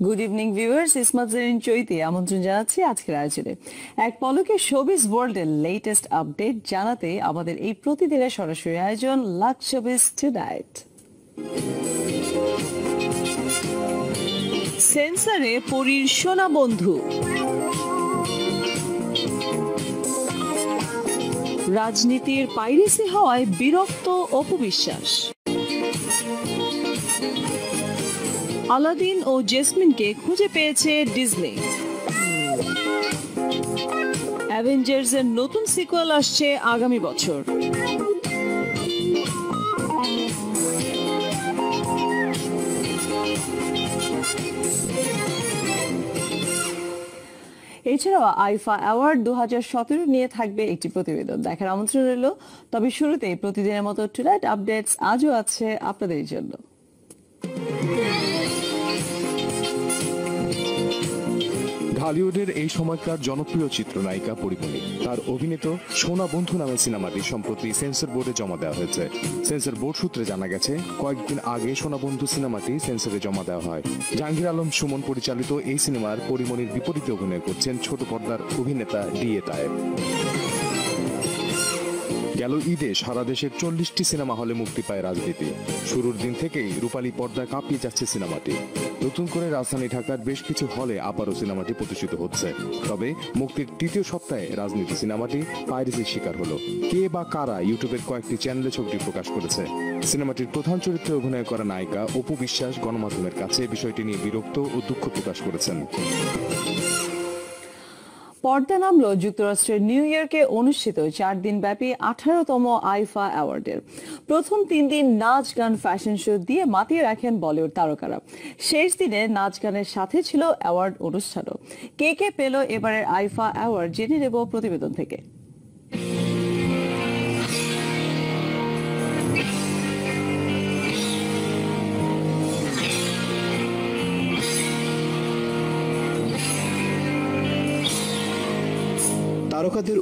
Good evening viewers, Ismat Jerin Chaiti আমন্ত্রণ জানাচ্ছি আজকের আয়োজনে। এক পলকে শোবিজ ওয়ার্ল্ডের লেটেস্ট আপডেট জানাতে আমাদের এই প্রতিদিনের সরাসরি আয়োজন লাক্স শোবিজ টুনাইট। সেন্সরে পরীর সোনা বন্ধু, রাজনীতির পাইরেসি হওয়ায় বিরক্ত অপু বিশ্বাস, আলাদিন ও জেসমিনকে খুঁজে পেয়েছে ডিজনি, অ্যাভেঞ্জার্সের নতুন সিকুয়েল আসছে আগামী বছর। এছাড়াও আইফা অ্যাওয়ার্ড 2017 নিয়ে থাকবে একটি প্রতিবেদন, দেখার আমন্ত্রণ রইল। তবে শুরুতেই প্রতিদিনের মতো টুনাইট আপডেটস আজও আছে আপনাদের জন্য। হলিউডের এই সময়কার জনপ্রিয় চিত্রনায়িকা পরিমণি তার অভিনীত সোনা বন্ধু নামে সিনেমাটি সম্প্রতি সেন্সর বোর্ডে জমা দেওয়া হয়েছে। সেন্সর বোর্ড সূত্রে জানা গেছে, কয়েকদিন আগে সোনা বন্ধু সিনেমাটি সেন্সরে জমা দেওয়া হয়। জাহাঙ্গীর আলম সুমন পরিচালিত এই সিনেমার পরিমণির বিপরীতে অভিনয় করছেন ছোট পর্দার অভিনেতা ডিএ তায়েব। গেল ঈদে সারা দেশের 40টি সিনেমা হলে মুক্তি পায় রাজনীতি। শুরুর দিন থেকেই রূপালী পর্দা কাঁপিয়ে যাচ্ছে সিনেমাটি। নতুন করে রাজধানী ঢাকার বেশ কিছু হলে আবারও সিনেমাটি প্রদর্শিত হচ্ছে। তবে মুক্তির তৃতীয় সপ্তাহে রাজনীতি সিনেমাটি পাইরেসির শিকার হলো। কে বা কারা ইউটিউবের কয়েকটি চ্যানেলে ছবিটি প্রকাশ করেছে। সিনেমাটির প্রধান চরিত্রে অভিনয় করা নায়িকা অপু বিশ্বাস গণমাধ্যমের কাছে বিষয়টি নিয়ে বিরক্ত ও দুঃখ প্রকাশ করেছেন। পর্দা নামল যুক্তরাষ্ট্রের নিউ ইয়র্কে অনুষ্ঠিত 4 দিনব্যাপী 18তম আইফা অ্যাওয়ার্ডের। প্রথম 3 দিন নাচ গান ফ্যাশন শো দিয়ে মাতিয়ে রাখেন বলিউড তারকারা। শেষ দিনে নাচ গানের সাথে ছিল অ্যাওয়ার্ড অনুষ্ঠানও। কে কে পেল এবারের আইফা অ্যাওয়ার্ড জেনে নেব প্রতিবেদন থেকে। তারকাদের